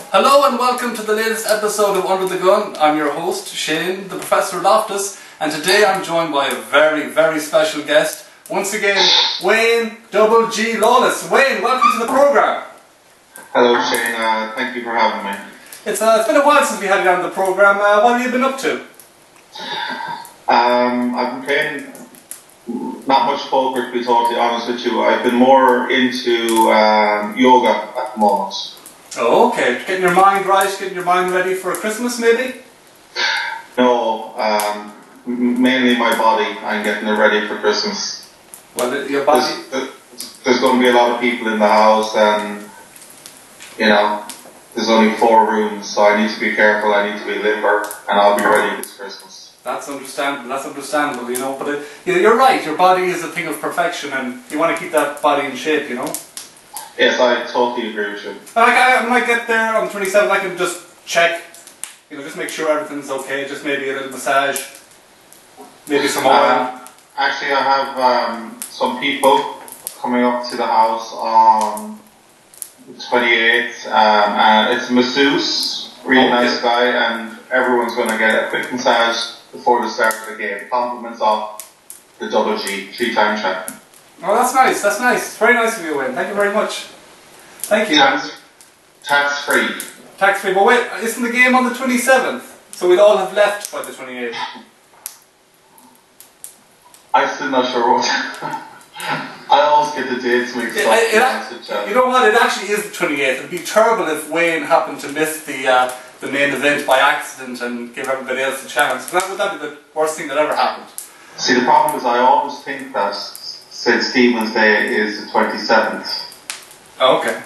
Hello and welcome to the latest episode of Under the Gun. I'm your host, Shane, the Professor Loftus, and today I'm joined by a very, very special guest. Once again, Wayne Double G Lawless. Wayne, welcome to the programme. Hello Shane, thank you for having me. It's been a while since we had you on the programme. What have you been up to? I've been playing not much poker, to be totally honest with you. I've been more into yoga at the moment. Oh, okay. Getting your mind right, getting your mind ready for Christmas, maybe? No, mainly my body. I'm getting it ready for Christmas. Well, your body... There's going to be a lot of people in the house, and, you know, there's only 4 rooms, so I need to be careful, I need to be limber, and I'll be ready this Christmas. That's understandable, you know, but you're right, your body is a thing of perfection, and you want to keep that body in shape, you know? Yes, I totally agree with you. I might get there on 27, I can just check, you know, just make sure everything's okay, just maybe a little massage, maybe some oil. Actually, I have some people coming up to the house on the 28th, and it's a masseuse, really nice guy, and everyone's going to get a quick massage before the start of the game. Compliments off the Double G, 3-time champion. Oh, that's nice, that's nice. Very nice of you, Wayne. Thank you very much. Thank you. Tax-free. Tax-free, but wait, isn't the game on the 27th? So we'd all have left by the 28th. I'm still not sure what. I always get the dates mixed up. You know what, it actually is the 28th. It'd be terrible if Wayne happened to miss the main event by accident and give everybody else a chance. Would that be the worst thing that ever happened? See, the problem is I always think that St. Stephen's Day is the 27th. Oh, okay.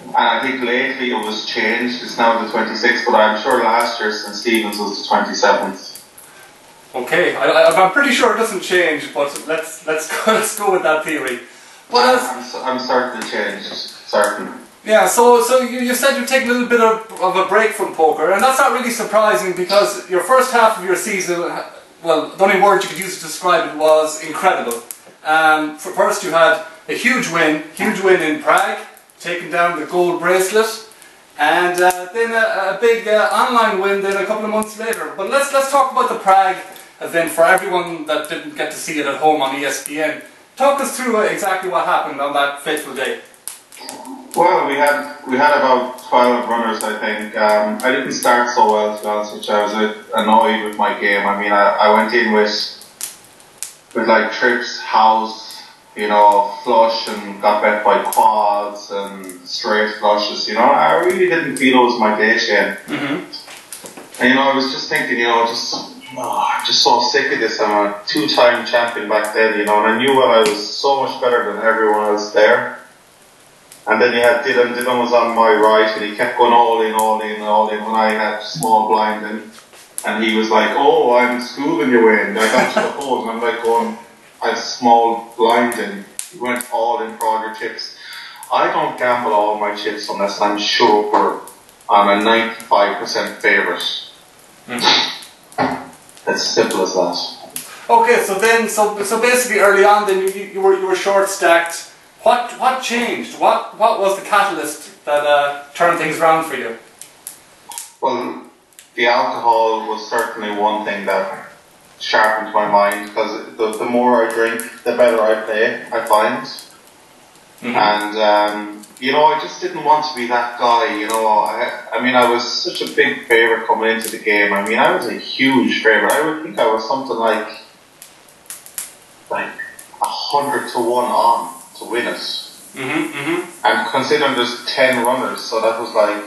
And I think lately it was changed, it's now the 26th, but I'm sure last year St. Stephen's was the 27th. Okay, I'm pretty sure it doesn't change, but let's go with that theory. I'm certain it changed, certain. Yeah, so you said you're taking a little bit of a break from poker, and that's not really surprising because your first half of your season, well, the only word you could use to describe it was incredible. First you had a huge win in Prague, taking down the gold bracelet, and then a big online win then a couple of months later. But let's talk about the Prague event for everyone that didn't get to see it at home on ESPN. Talk us through exactly what happened on that fateful day. Well, we had about 12 runners, I think. I didn't start so well, to be honest with you. I was a bit annoyed with my game. I mean, I went in with like trips, house, you know, flush, and got bet by quads and straight flushes, you know. I really didn't feel it was my day, Shane. Mm-hmm. And, you know, I was just thinking, you know, I'm just so sick of this. I'm a 2-time champion back then, you know, and I knew I was so much better than everyone else there. And then you had Dylan. Dylan was on my right, and he kept going all in when I had small blind in. And he was like, "Oh, I'm schooling you in. I got you the hole." And I'm like going, "I have small blind in." He went all in for all your chips. I don't gamble all my chips unless I'm sure I'm a 95% favourite. Mm-hmm. It's simple as that. Okay, so basically early on then you were short stacked. What changed? What was the catalyst that turned things around for you? Well, the alcohol was certainly one thing that sharpened my mind, because the more I drink, the better I play, I find. Mm-hmm. And, you know, I just didn't want to be that guy, you know. I mean, I was such a big favourite coming into the game. I mean, I was a huge favourite. I would think I was something like 100 to 1 on to win it. Mm-hmm, mm-hmm. And considering there's 10 runners, so that was like,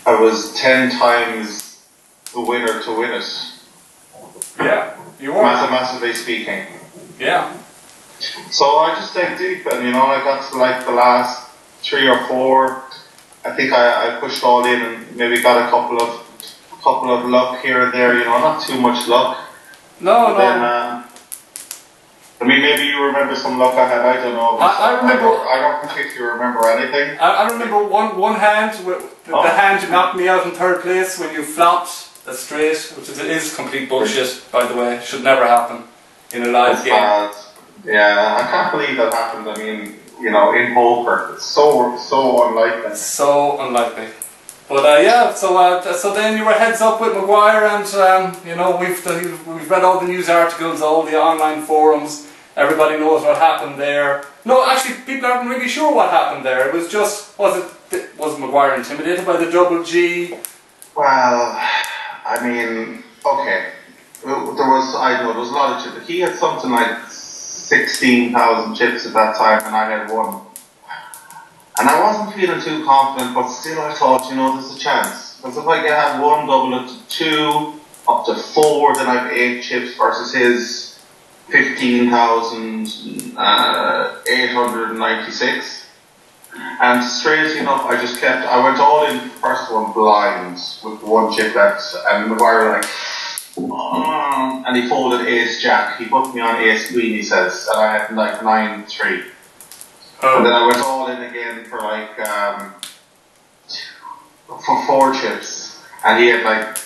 I was 10 times the winner to win it. Yeah, you were. Mathematically speaking. Yeah. So I just dug deep, and you know, I got to like the last 3 or 4. I think I pushed all in and maybe got a couple of luck here and there, you know, not too much luck. No. Then, I mean, maybe you remember some luck I had, I don't know. I remember... I don't particularly remember anything. I remember one hand, the hand you knocked me out in 3rd place when you flopped a straight, which is complete bullshit, by the way. Should never happen in a live game. Yeah, I can't believe that happened. I mean, in poker. It's so unlikely. So unlikely. But so then you were heads up with Maguire, and we've read all the news articles, all the online forums. Everybody knows what happened there. No, actually, people aren't really sure what happened there. It was just was Maguire intimidated by the double G? Well, I mean, okay. There was a lot of chips. He had something like 16,000 chips at that time, and I had one. And I wasn't feeling too confident, but still I thought, there's a chance. Because if I have one, double it to 2, up to 4, then I've 8 chips versus his 15,896. And straight enough, I went all in first one blind with one chip left, and Maguire and he folded ace jack. He put me on ace queen, he says, and I had 9-3. Oh. And then I went all in again for for 4 chips, and he had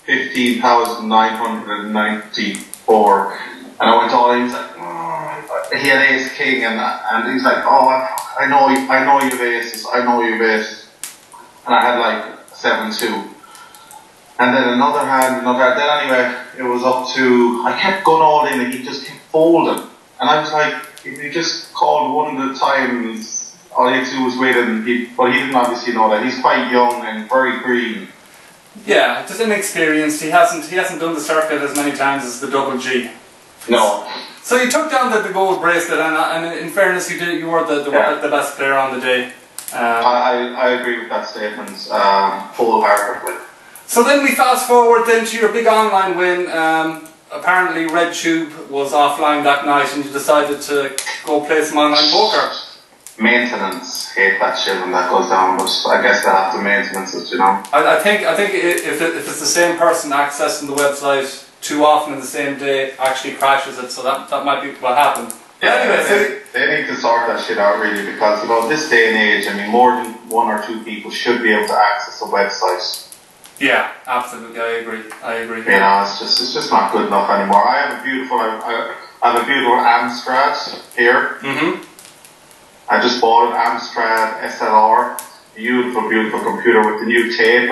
15,994. And I went all in. He's like, he had ace king, and he's like, I know you've aces. I know you've aces. And I had 7-2. And then another hand. Then anyway, it was up to. I kept going all in, and he just kept folding. And I was like, if you just called one at a time, all he had to do was wait, but he didn't obviously know that. He's quite young and very green. Yeah, just inexperienced. He hasn't done the circuit as many times as the double G. No. So you took down the gold bracelet, and in fairness, you were the best player on the day. I agree with that statement wholeheartedly. So then we fast forward then to your big online win. Apparently RedTube was offline that night, and you decided to go play some online poker. Maintenance, hate that shit when that goes down, but I guess they have to maintenance it, I think if it's the same person accessing the website too often in the same day, actually crashes it, so that might be what happened. Yeah, anyway, they need to sort that shit out really, because this day and age, more than 1 or 2 people should be able to access a website. Yeah, absolutely, I agree. It's just not good enough anymore. I have a beautiful Amstrad here. Mm-hmm. I just bought an Amstrad SLR. Beautiful computer with the new tape.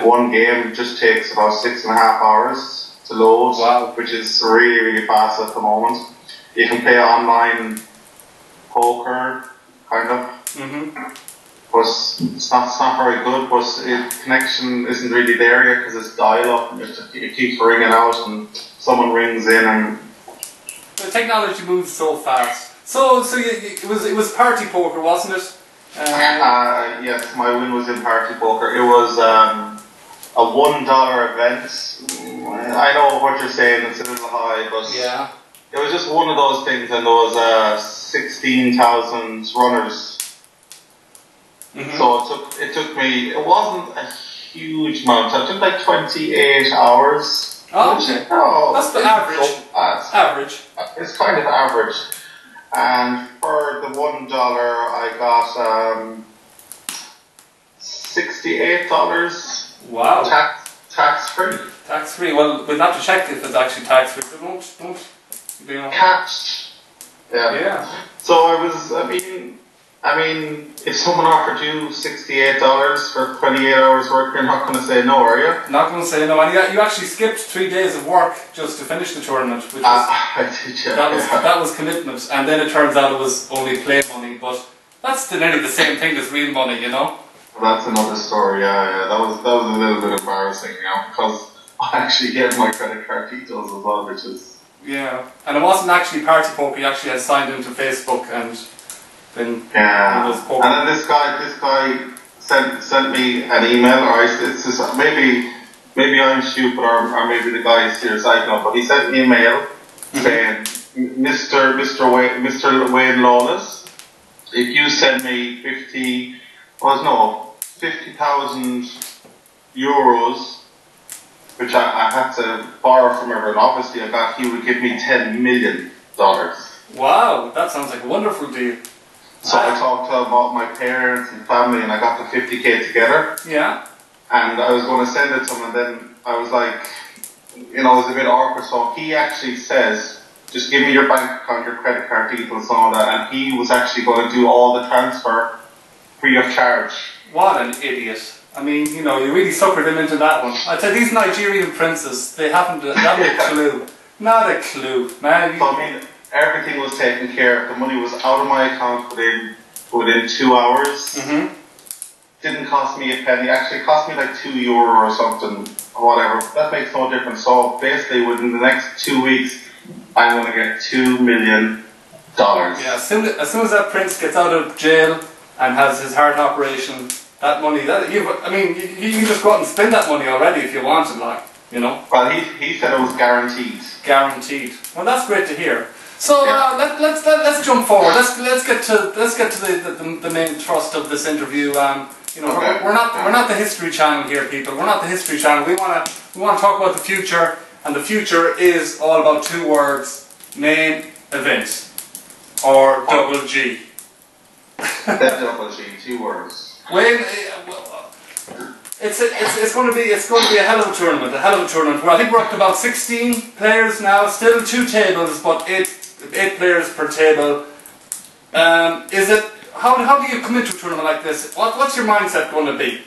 One game just takes about 6.5 hours to load, wow, which is really, really fast at the moment. You can play online poker, kind of. Mm-hmm. But it's not very good, but connection isn't really there yet because it's dial-up and it keeps ringing out and someone rings in and... The technology moves so fast. So it was party poker, wasn't it? Yes, my win was in party poker. It was a $1 event. I know what you're saying, it's a little high, but yeah, it was just one of those things, and there was 16,000 runners. Mm-hmm. So it took me, it wasn't a huge amount, it took 28 hours. Oh, okay. That's the average. Average. It's kind of average. And for the $1 I got $68. Wow. Tax free. Tax free. Well, we'll have to check if it's actually tax free. So don't Cash. Yeah. So if someone offered you $68 for 28 hours work, you're not going to say no, are you? Not going to say no. And you actually skipped 3 days of work just to finish the tournament, which was that was commitment. And then it turns out it was only play money, but that's nearly the same thing as real money, That's another story. Yeah. That was a little bit embarrassing, because I actually gave my credit card details as well, which is... Yeah, and it wasn't actually party poker. You actually had signed into Facebook and then it was poker. And then this guy sent me an email, or it's just, maybe I'm stupid, or maybe the guy is serious. I don't know, but he sent me an email saying, Mr. Wayne Lawless, if you send me 50,000 euros. Which I had to borrow from everyone. Obviously, he would give me $10 million. Wow, that sounds like a wonderful deal. So I talked to about my parents and family, and I got the 50k together. Yeah. And I was going to send it to him, and then I was like, it was a bit awkward. So he actually says just give me your bank account, your credit card details and all that, and he was actually going to do all the transfer free of charge. What an idiot. I mean, you know, you really suckered him into that one. I'd say these Nigerian princes, they haven't a clue. Not a clue, man. So, I mean, everything was taken care of. The money was out of my account within 2 hours. Mm-hmm. Didn't cost me a penny. Actually, it cost me like €2 or something, or whatever. That makes no difference. So basically, within the next 2 weeks, I'm going to get $2 million. Yeah, as soon as that prince gets out of jail and has his heart operation, that money, you can just go out and spend that money already if you wanted, like, you know. Well, he said it was guaranteed. Guaranteed. Well, that's great to hear. So let's jump forward. Let's get to the main thrust of this interview. You know, okay. we're not the History Channel here, people. We're not the History Channel. We want to talk about the future, and the future is all about 2 words: main event, or double G. That double G, 2 words. When it's going to be a hell of a tournament, Where I think we're up to about 16 players now. Still 2 tables, but 8 players per table. Is it? How do you come into a tournament like this? What's your mindset going to be?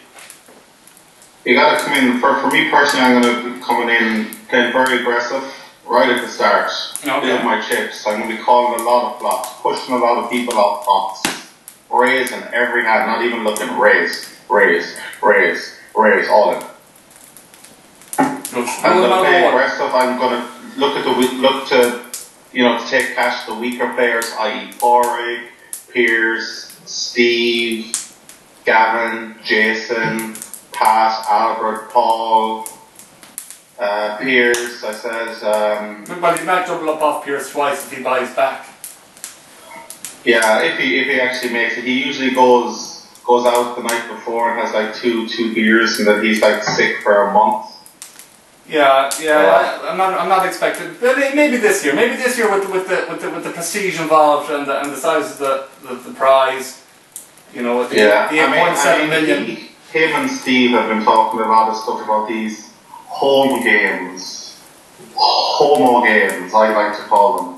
You got to come in. For me personally, I'm going to be coming in playing very aggressive right at the start. Okay. Doing my chips. I'm going to be calling a lot of flops, pushing a lot of people off pots, raising every hand, not even looking. Raise, all in. I'm going to play aggressive. I'm going to look to take cash to the weaker players, i.e. Corey, Piers, Steve, Gavin, Jason, Pat, Albert, Paul, Piers. I said. Well, you might double up off Piers twice if he buys back. Yeah, if he actually makes it, he usually goes out the night before and has like two beers, and then he's like sick for a month. Yeah. I'm not expecting. Maybe this year with the prestige involved and the size of the prize. You know, with the 8.7 million. Him and Steve have been talking a lot of stuff about these home games, homo games, I like to call them.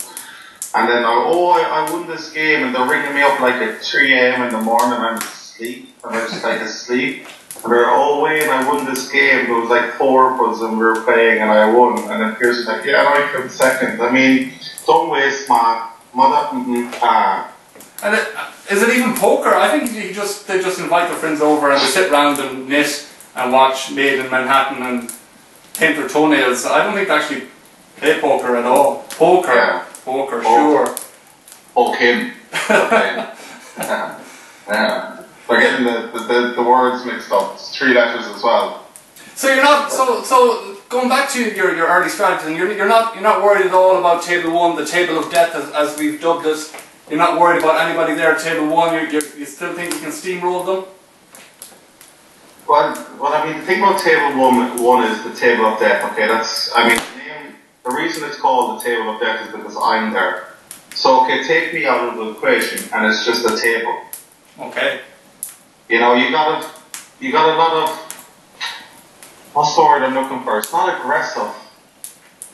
And then I won this game, and they're ringing me up like at 3 a.m. in the morning, and I'm asleep, and I'm just like asleep. And they're, Wayne, I won this game. There was like 4 of us, and we were playing, and I won. And then Pierce was like, yeah, I came second. I mean, don't waste my mother. And is it even poker? I think they just invite their friends over and they sit around and knit and watch Made in Manhattan and paint their toenails. I don't think they actually play poker at all. Poker. Yeah. Poker, sure. Okay. Yeah. They're getting the words mixed up. It's 3 letters as well. So you're not so going back to your early strategy. You're not worried at all about table 1, the table of death as we've dubbed it. You're not worried about anybody there at table 1. You still think you can steamroll them? Well, I mean, the thing about table one is the table of death. Okay, the reason it's called the table of death is because I'm there. So, okay, take me out of the equation, and it's just a table. Okay. You know, you got a lot of, what's the word I'm looking for? It's not aggressive,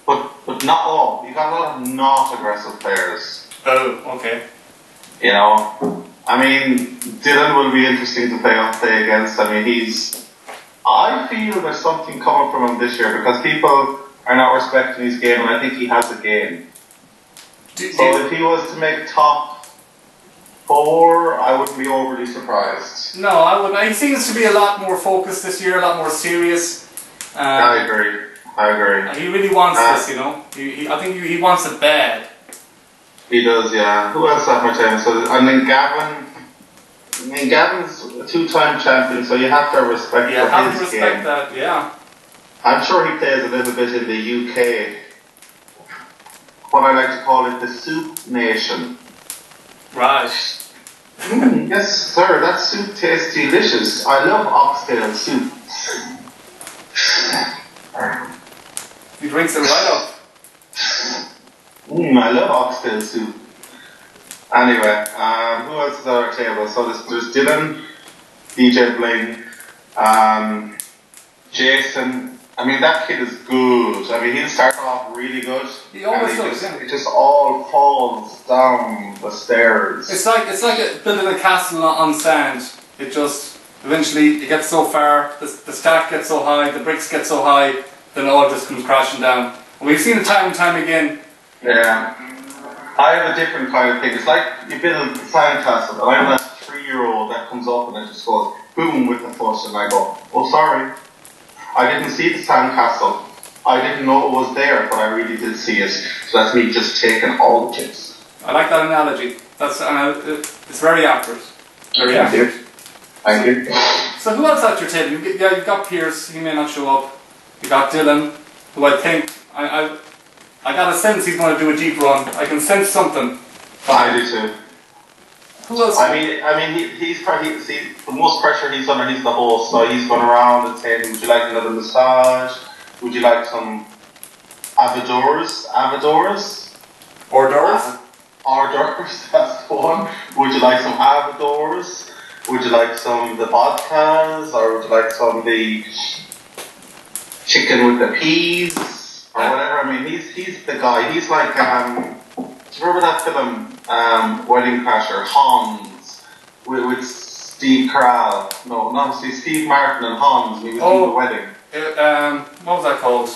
but not all. You got a lot of not aggressive players. Oh, okay. You know, I mean, Dylan will be interesting to play against. I mean, I feel there's something coming from him this year because people are not respecting his game, and I think he has a game. So if he was to make top 4, I wouldn't be overly surprised. No, I wouldn't. He seems to be a lot more focused this year, a lot more serious. I agree. He really wants this, you know. I think he wants it bad. He does, yeah. Who else at my time? So, I mean, Gavin's a 2-time champion, so you have to respect his game. Respect that, yeah. I'm sure he plays a little bit in the UK. What I like to call it, the soup nation. Right. Yes, sir, that soup tastes delicious. I love oxtail soup. He drinks it right up. I love oxtail soup. Anyway, who else is at our table? So there's Dylan, DJ Bling, Jason, I mean, that kid is good. I mean, he'll start off really good. He always does, yeah. It just all falls down the stairs. It's like building a castle on sand. It just, eventually, it gets so far, the stack gets so high, the bricks get so high, then it all just comes crashing down. And we've seen it time and time again. Yeah. I have a different kind of thing. It's like you build a sandcastle, and I'm that 3-year-old that comes up and it just goes boom with the foot, and I go, oh sorry, I didn't see the sandcastle. I didn't know it was there, but I really did see it. So that's me just taking all the chips. I like that analogy. That's it's very accurate. Very accurate. Thank you. So who else at your table? You've got Pierce. He may not show up. You got Dylan, who I think I got a sense he's going to do a deep run. I can sense something. I do too. Who else? I mean, he's probably, see, the most pressure he's under, he's the host, so he's going around and saying, would you like another massage? Would you like some Avadors? Hors d'oeuvres? Hors d'oeuvres, that's the one. Would you like some Avadors? Would you like some of the vodkas? Or would you like some of the chicken with the peas? Or whatever. I mean, he's the guy. He's like, do you remember that film, Wedding Crasher, Hans, with Steve Carell? No, not Steve Martin and Hans, he was doing the wedding. What was that called?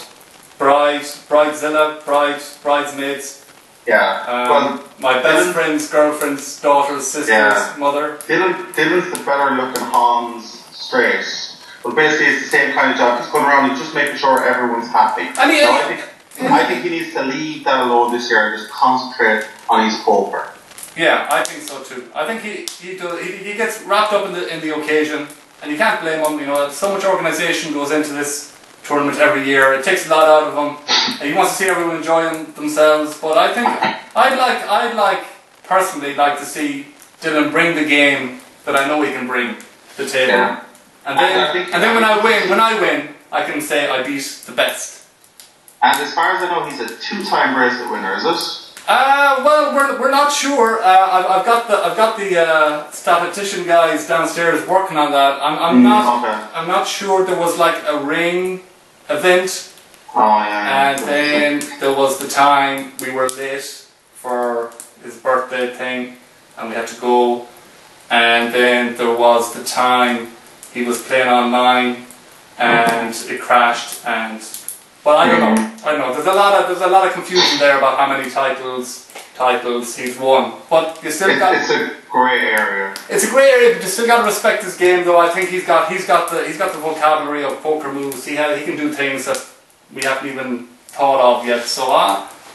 Bridezilla, Bridesmaids. Yeah. My best friend's girlfriend's daughter's sister's mother. Dylan's the better looking Hans straight. But basically it's the same kind of job. He's going around and just making sure everyone's happy. I think he needs to leave that alone this year and just concentrate on his poker. Yeah, I think so too. I think he gets wrapped up in the occasion, and you can't blame him. You know, so much organisation goes into this tournament every year. It takes a lot out of him. And he wants to see everyone enjoying themselves. But I think I'd personally like to see Dylan bring the game that I know he can bring to the table. Yeah. And then when I win, I can say I beat the best. And as far as I know, he's a 2-time bracelet winner, is it? Well, we're not sure. I've got the statistician guys downstairs working on that. I'm not sure. There was like a ring event. Oh yeah. And then there was the time we were late for his birthday thing, and we had to go. And then there was the time he was playing online, and it crashed. But I don't know. There's a lot of confusion there about how many titles he's won. But you still it's a grey area. It's a grey area, but you still got to respect his game. Though I think he's got the vocabulary of poker moves. He can do things that we haven't even thought of yet. So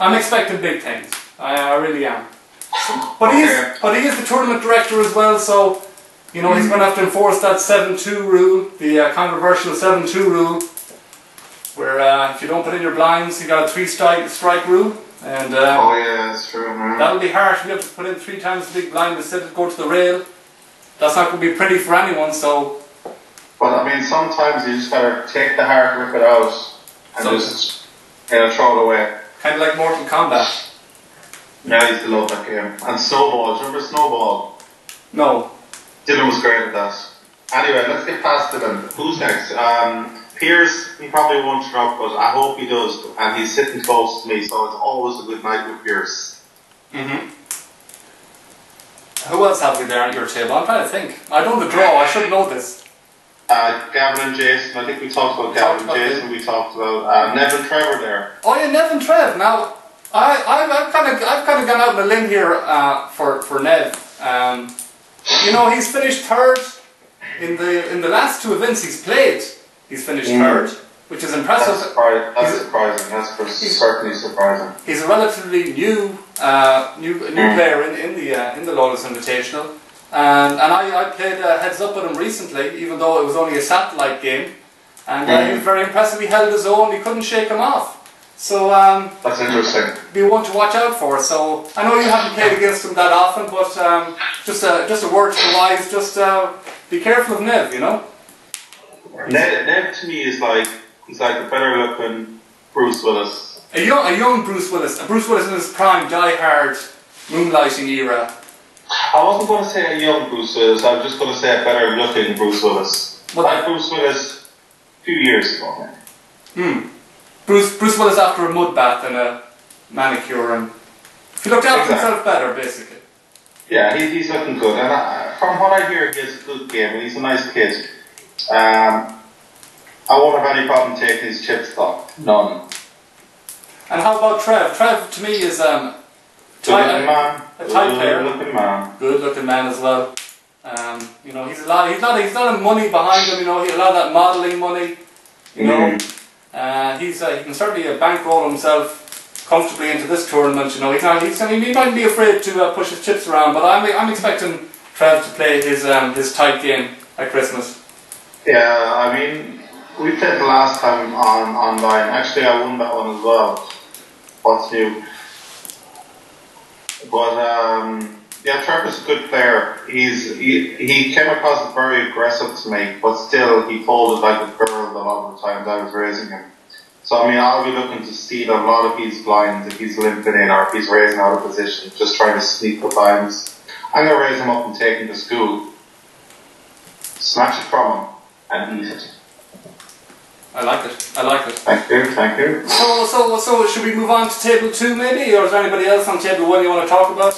I'm expecting big things. I really am. But he is the tournament director as well. So you know he's going to have to enforce that 7-2 rule, the controversial 7-2 rule. Where if you don't put in your blinds, you got a 3-strike rule, and oh yeah, that's true. Man. That'll be harsh. We have to put in 3 times the big blind instead of go to the rail. That's not going to be pretty for anyone. So, but I mean, sometimes you just gotta take the heart, rip it out, and just throw it away. Kind of like Mortal Kombat. Yeah, I used to love that game. And Snowball. Do you remember Snowball? No. Dylan was great at that. Anyway, let's get past Dylan. Who's next? Pierce, he probably won't turn up, but I hope he does. And he's sitting close to me, so it's always a good night with Pierce. Who else have we there at your table? I'm trying to think. I know the draw. I should know this. Gavin and Jason. I think we talked about Gavin and Jason. We talked about Nev and Trevor there. Oh yeah, Nev and Trev. Now, I've kind of gone out on a limb here for Nev. You know, he's finished third in the last 2 events he's played. He's finished third, which is impressive. That's surprising. That's certainly surprising. He's a relatively new player in the Lawless Invitational, and I played heads up with him recently, even though it was only a satellite game, and he was very impressive. He held his own. He couldn't shake him off. So that's interesting. Be one to watch out for. So I know you haven't played against him that often, but just a word to the wise. Just be careful of Nev, you know. Ned to me is he's like a better looking Bruce Willis. A young Bruce Willis. A Bruce Willis in his prime, die-hard, moonlighting era. I wasn't going to say a young Bruce Willis, I was just going to say a better looking Bruce Willis. Like Bruce Willis a few years ago, man. Bruce Willis after a mud bath and a manicure, and he looked after himself better, basically. Yeah, he's looking good, and from what I hear, he has a good game, and he's a nice kid. I won't have any problem taking his chips though. None. And how about Trev? Trev to me is a tight player. Good looking man as well. You know, he's not a money behind him. You know, a lot of that modelling money. You know, he can certainly bankroll himself comfortably into this tournament. You know, he mightn't be afraid to push his chips around. But I'm expecting Trev to play his tight game at Christmas. Yeah, I mean, we played the last time online. Actually, I won that one as well. What's new? But yeah, Trevor's a good player. He came across as very aggressive to me, but still he folded like a girl a lot of the times I was raising him. So I mean, I'll be looking to steal a lot of his blinds if he's limping in or if he's raising out of position, just trying to sneak the blinds. I'm going to raise him up and take him to school, snatch it from him, and eat it. I like it. Thank you. So should we move on to table 2 maybe, or is there anybody else on table 1 you want to talk about?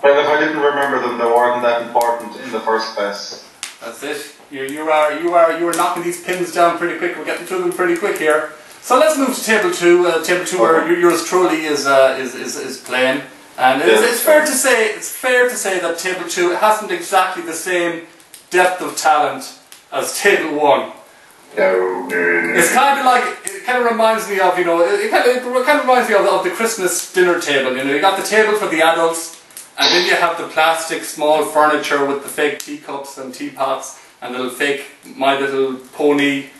Well, if I didn't remember them, they weren't that important in the first place. That's it. You are knocking these pins down pretty quick. We're getting through them pretty quick here. So let's move to table 2. Table 2, where yours truly is playing, and it's fair to say that table 2 hasn't exactly the same depth of talent as table 1. No. It's kind of like, it kind of reminds me of, you know, it kind of reminds me of the Christmas dinner table. You know, you got the table for the adults, and then you have the plastic small furniture with the fake teacups and teapots and the little fake My Little Pony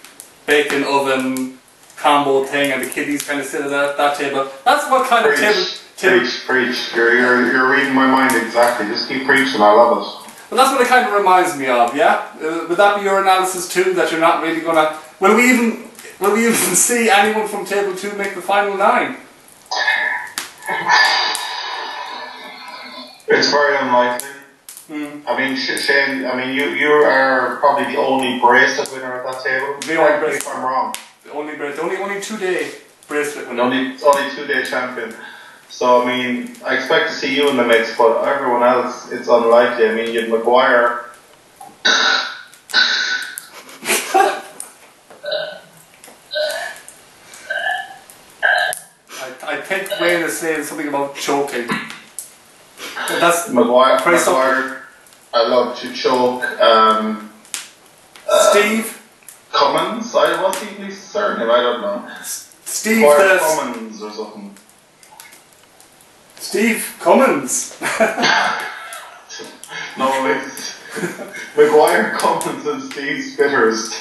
bacon oven combo thing, and the kiddies kind of sit at that table. That's what kind of table. Preach. You're reading my mind exactly. Just keep preaching. I love it. Well, that's what it kind of reminds me of, yeah? Would that be your analysis too, that you're not really going to... Will we even see anyone from table 2 make the final 9? It's very unlikely. I mean, Shane, you are probably the only bracelet winner at that table. The only bracelet. If I'm wrong. The only 2-day bracelet winner. Only 2-day champion. So, I mean, I expect to see you in the mix, but everyone else, it's unlikely. I mean, you've Maguire. I think Wayne is saying something about choking. That's Maguire. I love to choke. Steve Cummins. I wasn't even certain. I don't know. Steve Cummins or something. Steve Cummins. No, it's Maguire, Cummins, and Steve Spitters.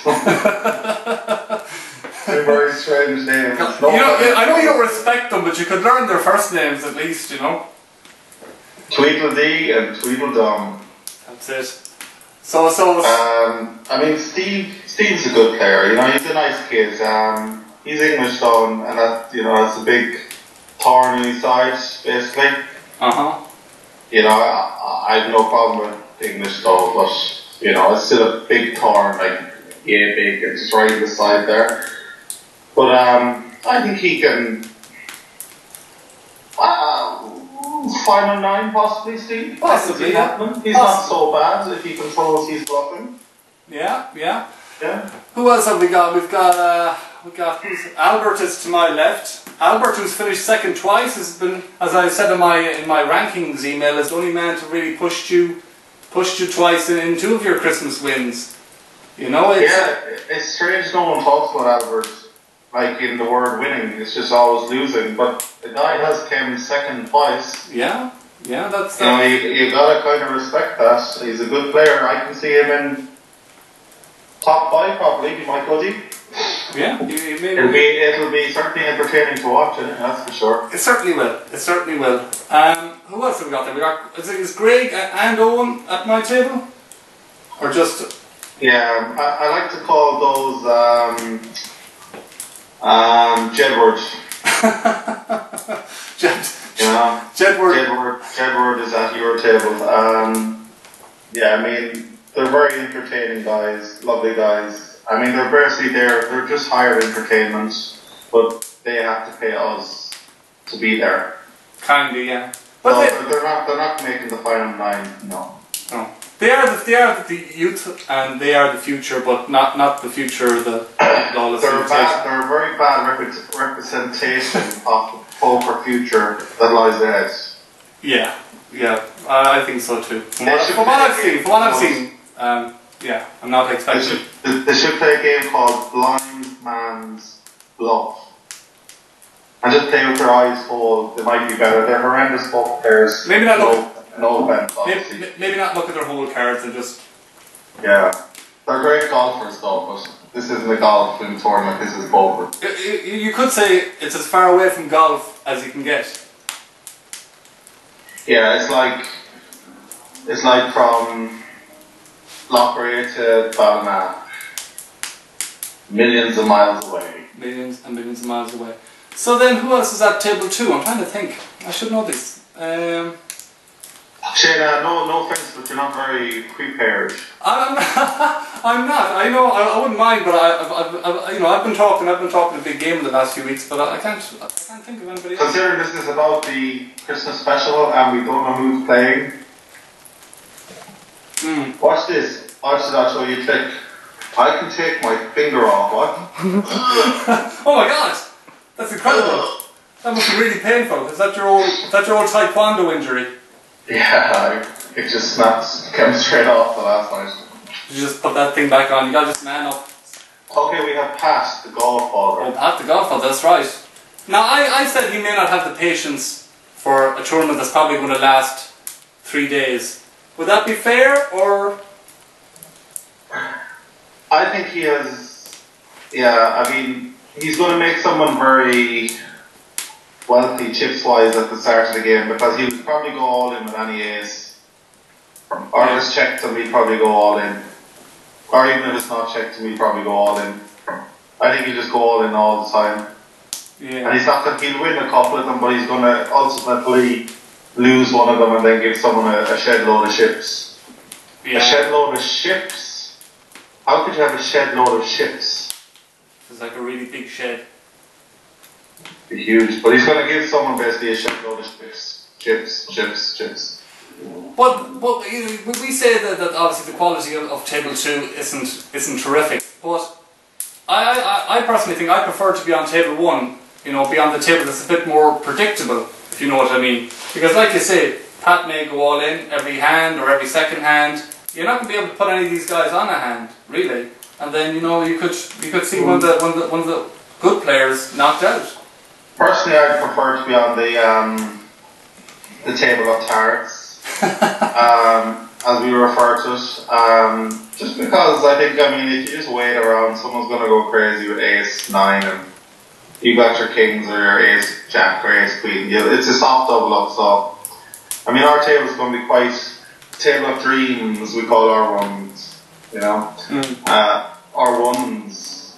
Two very strange names. I know you don't respect them, but you could learn their first names at least, you know. Tweedledee and Tweedledum. That's it. So. I mean, Steve's a good player. You know, he's a nice kid. He's English though, and that's a big thorn in his side, basically. You know, I have no problem with English though, but you know, it's still a big thorn, like big, it's just right in the side there. But I think he can. Final 9 possibly, Steve. Possibly, yeah. He's not so bad if he controls his bluffing. Yeah. Who else have we got? We've got Albert is to my left. Albert, who's finished second twice, has been, as I said in my rankings email, is the only man to really pushed you twice in 2 of your Christmas wins. You know, it's strange no one talks about Albert. Like in the word winning, it's just always losing. But the guy has came second twice. Yeah, that's. You know, you gotta kind of respect that. He's a good player. I can see him in top 5 probably. He might go deep. Yeah, it'll be certainly entertaining to watch. That's for sure. It certainly will. Who else have we got there? We got is Greg and Owen at my table, or just? Yeah, I like to call those. Jedward. Jedward is at your table. Yeah, I mean, they're very entertaining guys, lovely guys. I mean, they're basically there. They're just hired entertainment, but they have to pay us to be there. Kinda, yeah. But so they're not making the final 9. No. No. They are the youth, and they are the future, but not the future of the Lawless. They're a very bad representation of the poker future that lies ahead. Yeah, yeah, I think so too. From what I've seen, yeah, I'm not expecting. They should play a game called Blind Man's Bluff. And just play with their eyes full. They might be better. They're horrendous poker players. Maybe not look. No offense, obviously. Maybe not look at their whole cards and just. Yeah, they're great golfers though, but this isn't a golf tournament. This is poker. You could say it's as far away from golf as you can get. Yeah, it's like from Lockray to Ballina, millions of miles away. Millions and millions of miles away. So then, who else is at table 2? I'm trying to think. I should know this. Shayna, no offense, but you're not very prepared. I'm not. I know. I wouldn't mind, but I've been talking a big game in the last few weeks, but I can't think of anybody else. Considering this is about the Christmas special and we don't know who's playing. Watch this. Watch this. I'll show you a trick. I can take my finger off. What? Oh my God! That's incredible. That must be really painful. Is that your old taekwondo injury? Yeah, it just came straight off the last night. You just put that thing back on. You gotta just man up. Okay, we have Pat, the golf baller. Oh, Pat, the golf baller. That's right. Now, I said he may not have the patience for a tournament that's probably going to last 3 days. Would that be fair, or? I think he has. Yeah, I mean, he's going to make someone very wealthy chips-wise at the start of the game because he would probably go all in with any ace. Or if it's checked him, he'd probably go all in. Or even if it's not checked him, he'd probably go all in. I think he'll just go all in all the time. Yeah. And he'll win a couple of them, but he's going to ultimately lose one of them and then give someone a shed load of chips. Yeah. A shed load of chips? How could you have a shed load of chips? It's like a really big shed. Huge, but he's going to give someone basically a shed load of chips. But we say that obviously the quality of table 2 isn't terrific. But I personally think I prefer to be on table 1. You know, be on the table that's a bit more predictable, if you know what I mean. Because like you say, Pat may go all in every hand or every second hand. You're not going to be able to put any of these guys on a hand, really. And then you could see one of the good players knocked out. Personally, I'd prefer to be on the table of tarts, as we refer to it. Just because if you just wait around, someone's going to go crazy with ace 9 and you got your kings or your ace jack or ace queen. It's a soft double up, so our table's going to be quite table of dreams. We call our ones, our ones.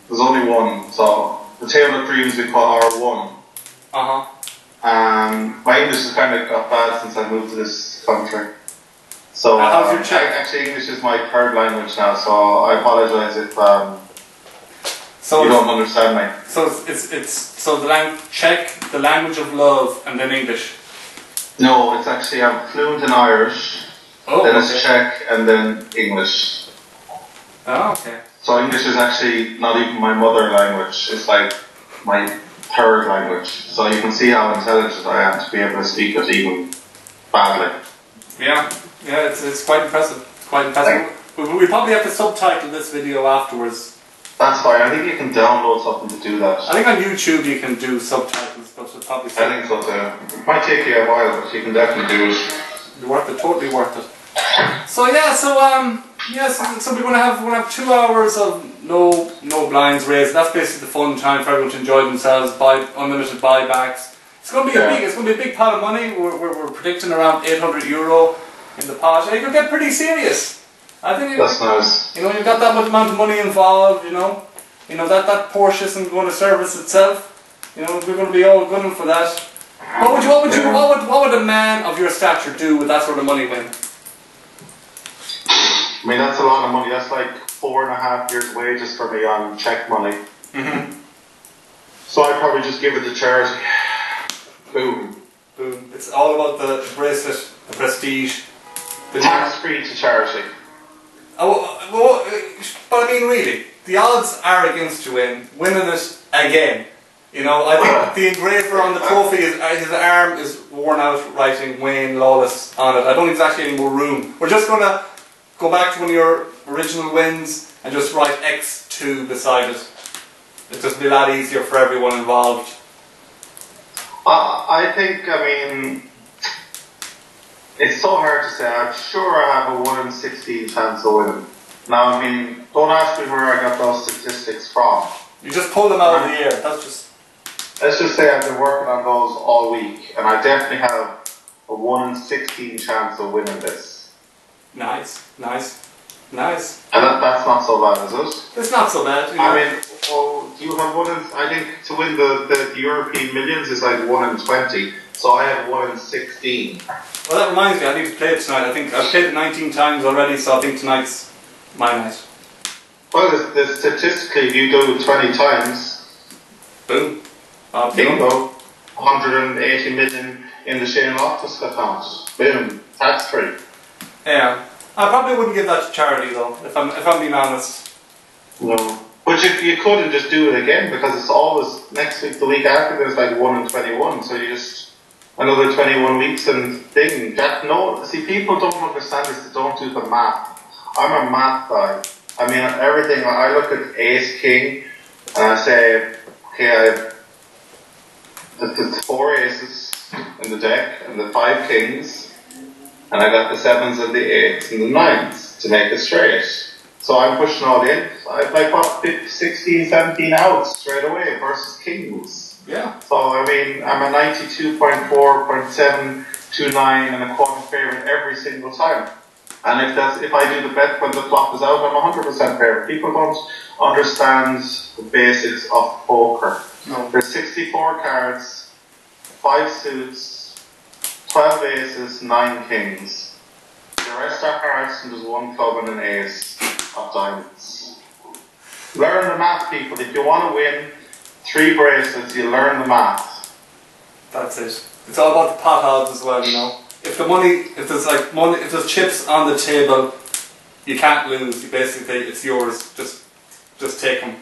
There's only one, so. The table of dreams we call R1. My English has kind of got bad since I moved to this country. So how's your Czech? Actually, English is my third language now, so I apologise if you don't understand me. So it's the Czech, the language of love, and then English. No, it's actually I'm fluent in Irish. Then it's Czech, and then English. Oh, okay. So English is actually not even my mother language, it's like my third language. So you can see how intelligent I am to be able to speak it even badly. Yeah, it's quite impressive. We probably have to subtitle this video afterwards. That's fine, I think you can download something to do that. I think on YouTube you can do subtitles, but it's probably... I think so too. It might take you a while, but you can definitely do it. Totally worth it. So we're gonna have 2 hours of no blinds raised. That's basically the fun time for everyone to enjoy themselves, buy unlimited buybacks. It's gonna be a big pot of money. We're predicting around €800 in the pot. And it could get pretty serious. I think that's nice. You've got that much amount of money involved. That Porsche isn't going to service itself. We're going to be all gunning for that. What would a man of your stature do with that sort of money win? That's a lot of money. That's like 4.5 years' wages for me on check money. Mm-hmm. So I'd probably just give it to charity. Boom. Boom. It's all about the bracelet, the prestige. Tax-free to charity. Oh, well, but I mean, really, the odds are against you winning it again. You know, I think the engraver on the trophy is his arm is worn out writing Wayne Lawless on it. I don't think there's actually any more room. We're just going to go back to one of your original wins and just write X2 beside it. It'll just be a lot easier for everyone involved. I think, I mean, it's so hard to say. I'm sure I have a 1 in 16 chance of winning. Now, I mean, don't ask me where I got those statistics from. You just pull them out of the air. That's just... Let's just say I've been working on those all week, and I definitely have a 1 in 16 chance of winning this. Nice, nice, nice. And that's not so bad, is it? It's not so bad. You know. I mean, well, do you have 1 in... I think to win the European Millions is like 1 in 20, so I have 1 in 16. Well, that reminds me, I need to play it tonight. I think I've played it 19 times already, so I think tonight's my night. Well, statistically, if you do 20 times, boom. Bingo. 180 million in the Shane Loftus account. Boom. Tax free. Yeah. I probably wouldn't give that to charity though, if I'm being honest. No. But you couldn't just do it again because it's always next week, the week after there's like 1 in 21, so you just another 21 weeks and thing. See, people don't understand this, they don't do the math. I'm a math guy. I mean, everything, I look at ace, king, and I say, okay, I have the 4 aces in the deck, and the 5 kings, and I got the 7s and the 8s and the 9s to make it straight. So I'm pushing all in. I've like what, 16, 17 outs straight away versus kings. Yeah. So I mean, I'm a 92.4.729 and a quarter favorite every single time. And if I do the bet when the flop is out, I'm 100% favorite. People don't understand the basics of poker. No. There's 64 cards, 5 suits, 12 aces, 9 kings. The rest are hearts and there's 1 club and an ace of diamonds. Learn the math, people. If you want to win 3 bracelets, you learn the math. That's it. It's all about the pot odds as well, you know. If there's chips on the table, you can't lose. Basically, it's yours. Just take them.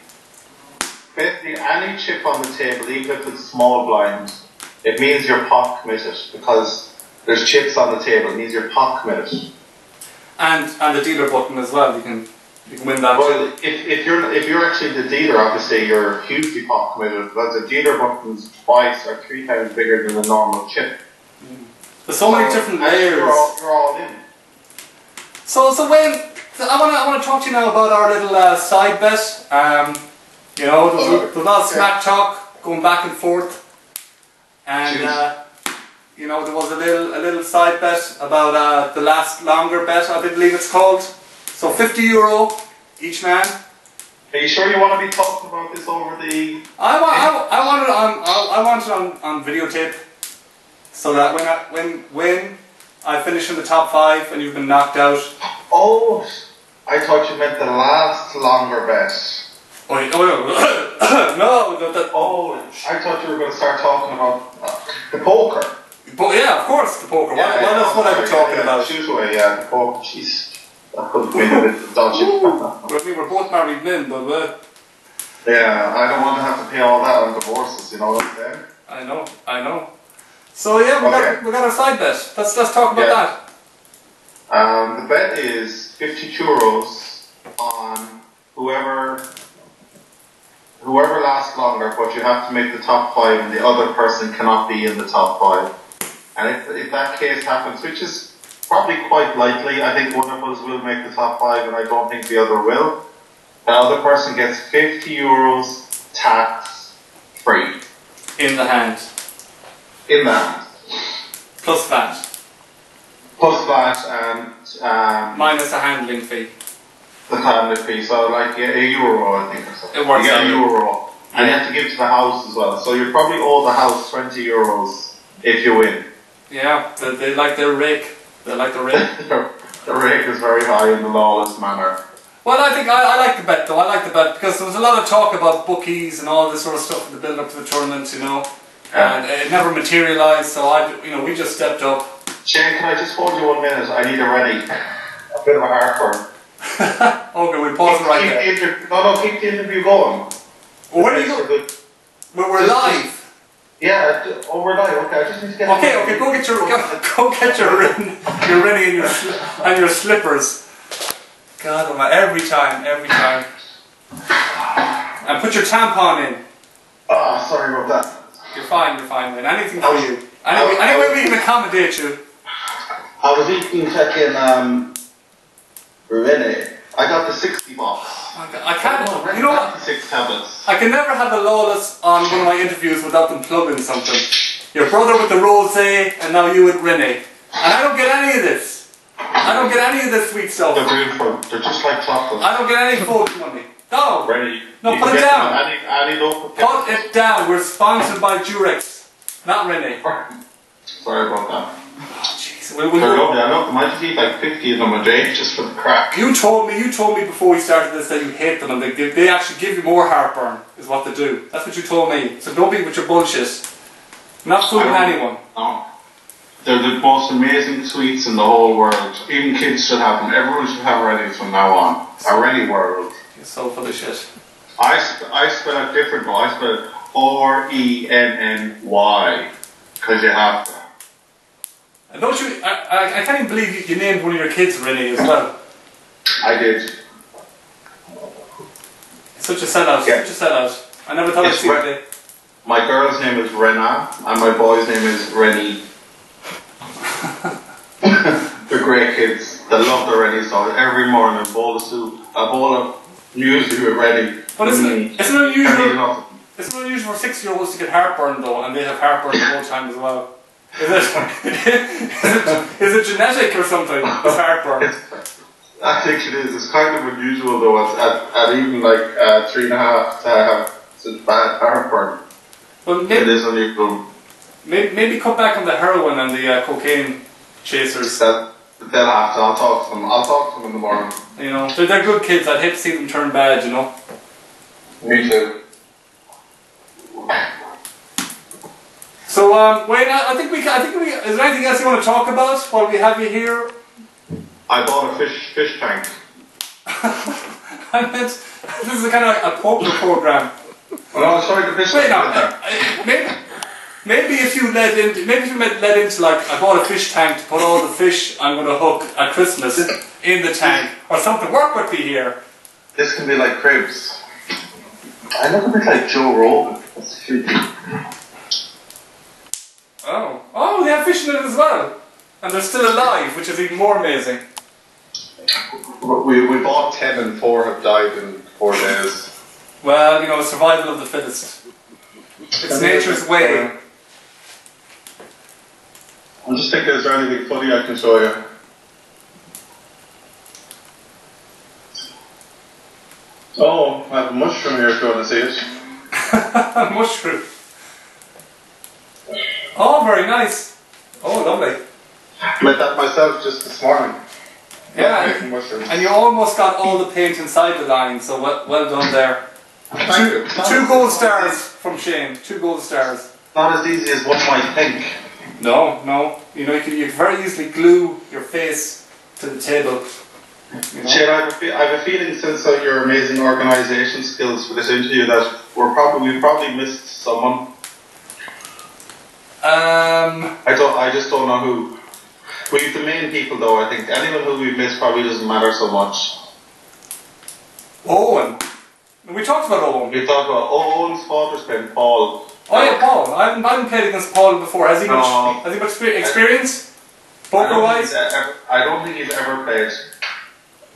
Basically, any chip on the table, even if it's small blind, it means you're pot committed because there's chips on the table. It means you're pot committed. And the dealer button as well. You can win that. Well, if you're actually the dealer, obviously you're hugely pot committed because the dealer button's twice or 3 times bigger than a normal chip. There's so many different layers. You're all in. So Wayne, I want to talk to you now about our little side bet. You know, there's a lot of smack talk going back and forth, and you know, there was a little side bet about the last longer bet, I believe it's called. So €50 each man. Are you sure you want to be talking about this over the? I want it on videotape, so that when I finish in the top 5 and you've been knocked out. Oh, I thought you meant the last longer bet. Oh no! I thought you were going to start talking about the poker. But yeah, of course, the poker. What else would I be talking about? Shoot away, yeah, the poker. Jeez, that could have been a bit dodgy. I mean, we're both married men, but yeah, I don't want to have to pay all that on divorces. You know what I'm saying? I know. So yeah, we got our side bet. Let's talk about that. The bet is €50 on whoever lasts longer, but you have to make the top 5 and the other person cannot be in the top 5. And if that case happens, which is probably quite likely, I think one of us will make the top 5 and I don't think the other will, the other person gets €50 tax free. in the hand. In the hand. Plus VAT. Plus VAT and... minus a handling fee. The handling fee, so like €1 I think or something. It works you get out. €1. And you have to give to the house as well. So you probably owe the house €20 if you win. Yeah, they like their rake. They like the rake. The rake is very high in the Lawless manner. Well, I think I like the bet though. I like the bet because there was a lot of talk about bookies and all this sort of stuff in the build up to the tournament, you know, and it never materialised. So we just stepped up. Shane, can I just hold you 1 minute? I need a ready. A bit of a heartburn. Okay, we'll pause it right there. No, keep the interview going. Well, where are you going? We're live. Yeah, we're live. Okay, I just need to get. Okay, go get your Rennie and your slippers. God, every time. And put your tampon in. Oh, sorry about that. You're fine, man. Anything for you. Any way we can accommodate you. I was eating fucking Rennie. I got the 60 box. I can't. You know what? The 6 tablets. I can never have the Lawless on one of my interviews without them plugging something. Your brother with the rosé, and now you with Rennie. And I don't get any of this. I don't get any of this sweet stuff. They're beautiful. They're just like chocolate. I don't get any folk money. No. Rennie. No, put it down. Put it down. We're sponsored by Durex, not Rennie. Sorry about that. Jeez. They're lovely. I might just eat like 50 of them a day just for the crack. You told me before we started this that you hate them and they actually give you more heartburn, is what they do. That's what you told me. So don't be with your bullshit. Not fooling anyone. No. They're the most amazing sweets in the whole world. Even kids should have them. Everyone should have Rennies from now on. A Rennie world. You're so full of shit. I spell it different though. I spell it Renny. Because you have to. And don't you? I can't even believe you named one of your kids Rennie as well. I did. Such a sellout. Yeah. Such a sellout. I never thought I'd see it. My girl's name is Renna, and my boy's name is Rennie. They're great kids. They love their Rennie sauce. Every morning, a bowl of soup, a bowl of music with Rennie. But isn't it unusual? It's not unusual for 6-year-olds to get heartburn though, and they have heartburn the whole time as well. Is it genetic or something? This heartburn. I think it is. It's kind of unusual though. At even like 3.5 to have such bad heartburn. Well, it is unusual. Maybe cut back on the heroin and the cocaine chasers. They'll have to. I'll talk to them. I'll talk to them in the morning. You know, they're good kids. I'd hate to see them turn bad. You know. Me too. So Wayne, I think we. Is there anything else you want to talk about while we have you here? I bought a fish tank. I meant this is a kind of like a poker program. Well, sorry, the fish tank. Maybe if you led into like I bought a fish tank to put all the fish I'm going to hook at Christmas in the tank or something. Work with me here. This can be like cribs. I look a bit like Joe Rogan. Oh, they have fish in it as well, and they're still alive, which is even more amazing. We bought 10 and 4 have died in 4 days. Well, you know, survival of the fittest. It's nature's way. I'm just thinking, is there anything funny I can show you? Oh, I have a mushroom here if you want to see it. A mushroom. Oh, very nice. Oh, lovely. Made that myself just this morning. Yeah, and you almost got all the paint inside the line, so well done there. Two gold stars from Shane. 2 gold stars. Not as easy as one might think. No. You know, you can very easily glue your face to the table. You know? Shane, I have a feeling since your amazing organisation skills for this interview that we probably missed someone. I just don't know who. We've the main people though. I think anyone who we've missed probably doesn't matter so much. Owen. We talked about Owen. We talked about Owen's father's been Paul. Oh yeah, Paul. I haven't played against Paul before. Has he much experience? Poker wise? I don't think he's ever played.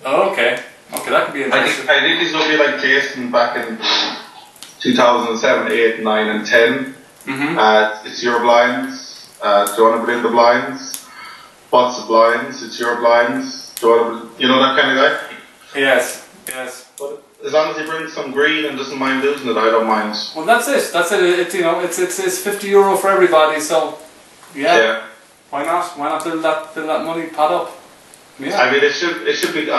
Oh, okay. Okay, that could be interesting. I think he's going to be like Jason back in 2007, 8, 9 and 10. It's your blinds. Do you want to put in the blinds? What's the blinds? It's your blinds. Do you want to, that kind of guy? Yes. But as long as he brings some green and doesn't mind losing it, I don't mind. Well, that's it. It's €50 for everybody. So, yeah. Why not? Why not build that money pot up? Yeah. I mean, it should be.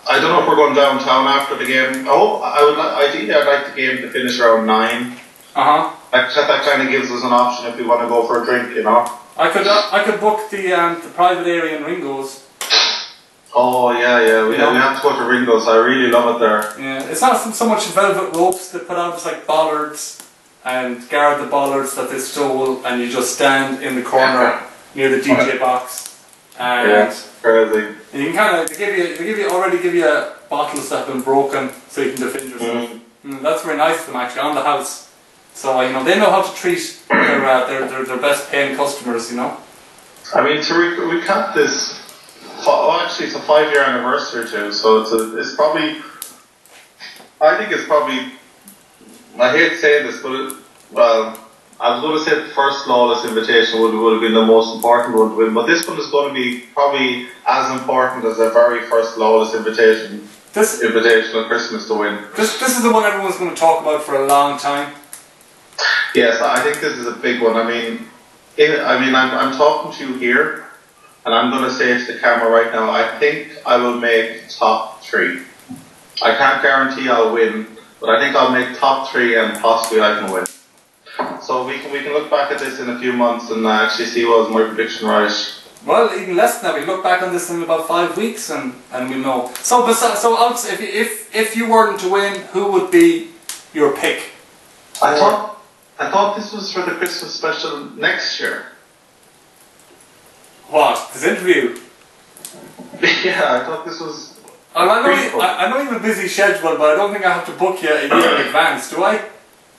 I don't know if we're going downtown after the game. Ideally, I'd like the game to finish around 9. That kind of gives us an option if we want to go for a drink, you know. I could book the private area in Ringo's. Oh yeah. We have to go to Ringo's. I really love it there. Yeah, it's not so much velvet ropes they put out. It's like bollards and guard the bollards that they stole, and you just stand in the corner near the DJ box. And yeah, crazy. You can kind of they give you bottles that have been broken so you can defend yourself. That's very nice of them actually on the house. So they know how to treat their best paying customers. You know. I mean, to recap this. Actually, it's a 5-year anniversary too. So it's probably. I think it's probably. I hate saying this, but I was going to say the first Lawless invitation would have been the most important one to win, but this one is going to be probably as important as the very first Lawless invitational Christmas to win. This is the one everyone's going to talk about for a long time. Yes, I think this is a big one. I'm talking to you here, and I'm going to say it to the camera right now. I think I will make top 3. I can't guarantee I'll win, but I think I'll make top 3 and possibly I can win. So we can look back at this in a few months and actually see was my prediction right. Well, even less than that. We look back on this in about 5 weeks and we'll know. So if you weren't to win, who would be your pick? I thought this was for the Christmas special next year. What? This interview? Yeah, I thought this was. I know you have a busy schedule, but I don't think I have to book you a year in advance, do I?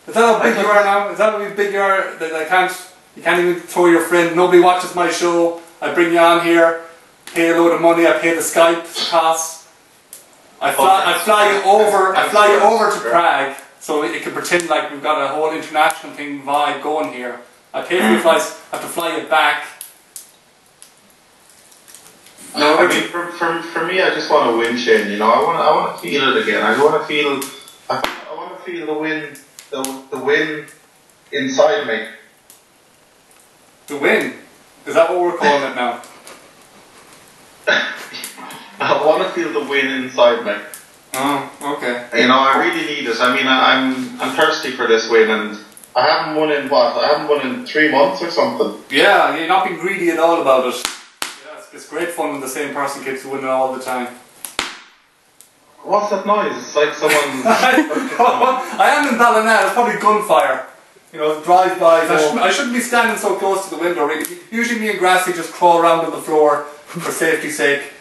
Is that how big you are now? Is that how big you are? That you can't even throw your friend. Nobody watches my show. I bring you on here, pay a load of money. I pay the Skype costs. I fly you over to Prague, so it can pretend like we've got a whole international vibe going here. I pay for your flights. I have to fly you back. No, I mean, for me, I just want to win, Shane. You know, I want to feel it again. I want to feel the win. The win inside me. The win? Is that what we're calling it now? I want to feel the win inside me. Oh, okay. You know, I really need it. I mean, I'm thirsty for this win, and I haven't won in 3 months or something. Yeah, you're not being greedy at all about it. Yeah, it's great fun when the same person keeps winning all the time. What's that noise? It's like someone. I am in Ballina. It's probably gunfire. You know, drive-bys. I shouldn't be standing so close to the window. Really. Usually, me and Grassy just crawl around on the floor for safety's sake.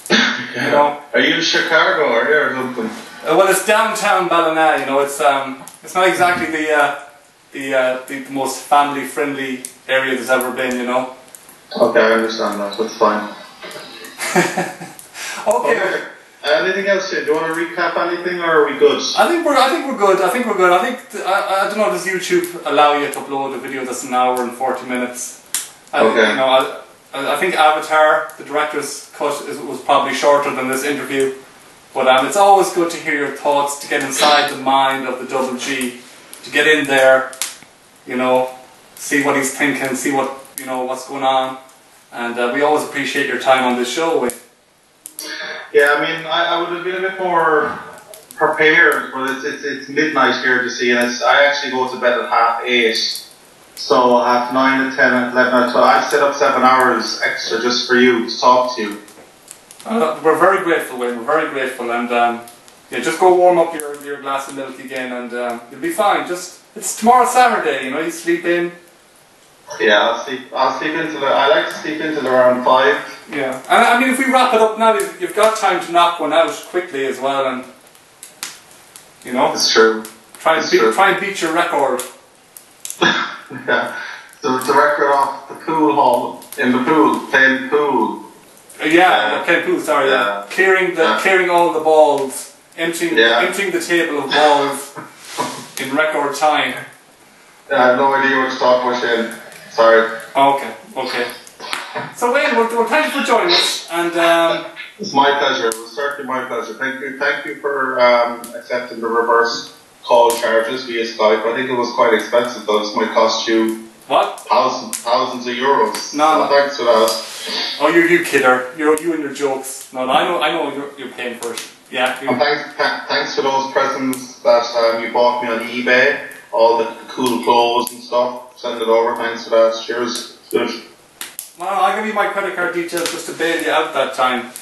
Yeah. You know. Are you in Chicago or something? Well, it's downtown Ballina. You know, it's not exactly the most family-friendly area there's ever been. You know. Okay, I understand that. That's fine. Okay. Anything else? Do you want to recap anything, or are we good? I think we're good. I don't know. Does YouTube allow you to upload a video that's an hour and 40 minutes? Okay. You know, I think Avatar, the director's cut, was probably shorter than this interview. But it's always good to hear your thoughts, to get inside the mind of the Double G, to get in there, you know, see what he's thinking, see what's going on, and we always appreciate your time on this show. Yeah, I mean, I would have been a bit more prepared, but it's midnight here, you see, and I actually go to bed at 8:30, so 9 at 10 at 11 at 12. I've set up 7 hours extra just for you, to talk to you. We're very grateful, Wayne, we're very grateful, and just go warm up your glass of milk again, and you'll be fine. It's tomorrow Saturday, you know, you sleep in. Yeah, I'll sleep until I like to sleep until around 5. Yeah, and I mean, if we wrap it up now, you've got time to knock one out quickly as well, and you know, it's true. Try and beat your record. Yeah, the record off the pool hall in the pool, playing pool. Playing pool. Sorry, yeah. Clearing all the balls, emptying the table of balls in record time. Yeah, I have no idea what to talk about, Shane. Sorry. Okay. So Wayne, well, thank you for joining us, and it's my pleasure. It was certainly my pleasure. Thank you for accepting the reverse call charges via Skype. I think it was quite expensive though. This might cost you what? Thousands of euros. No, thanks for that. Oh, you kidder. You and your jokes. No, I know you're paying for it. Yeah. And thanks for those presents that you bought me on eBay. All the cool clothes and stuff. Send it over. Thanks for that. Cheers. Good. Well, I'll give you my credit card details just to bail you out that time.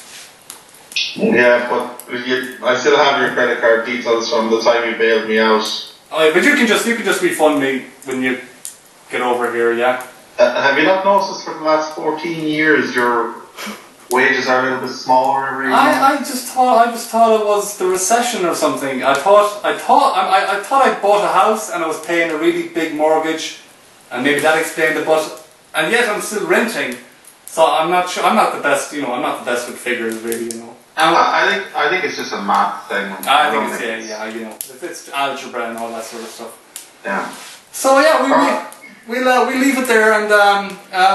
Yeah, but I still have your credit card details from the time you bailed me out. Oh, but you can just refund me when you get over here, yeah? Have you not noticed for the last 14 years your wages are a little bit smaller every year? I just thought it was the recession or something. I thought I bought a house and I was paying a really big mortgage, and maybe that explained it. And yet I'm still renting, so I'm not sure. I'm not the best, I'm not the best with figures, really, I think it's just a math thing. I think it's algebra and all that sort of stuff. Yeah. So yeah, we'll leave it there, and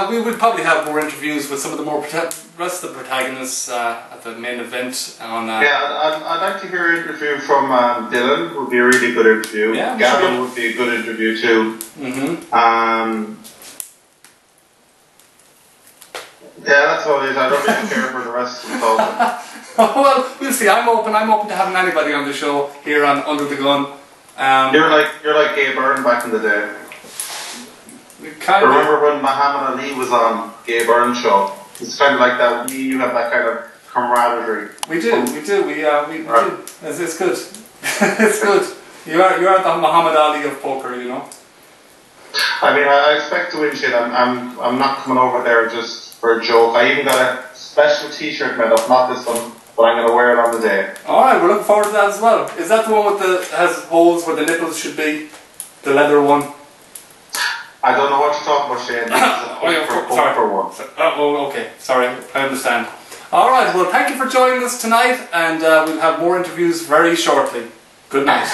we would probably have more interviews with some of the rest of the protagonists at the main event. I'd like to hear an interview from Dylan. It would be a really good interview. Yeah, Gavin would be a good interview too. Yeah, that's all it is. I don't really care for the rest of the talk. Well, we'll see. I'm open to having anybody on the show here on Under the Gun. You're like Gay Byrne back in the day. Remember when Muhammad Ali was on Gay Byrne show? It's kind of like that. You have that kind of camaraderie. We do. We do. It's good. It's good. You are the Muhammad Ali of poker, I mean, I expect to win shit. I'm not coming over there just for a joke. I even got a special T-shirt made up, not this one, but I'm going to wear it on the day. Alright, we're looking forward to that as well. Is that the one with has holes where the nipples should be? The leather one? I don't know what you're talking about, Shane. This is a poker one. Oh, okay. Sorry, I understand. Alright, well, thank you for joining us tonight, and we'll have more interviews very shortly. Good night.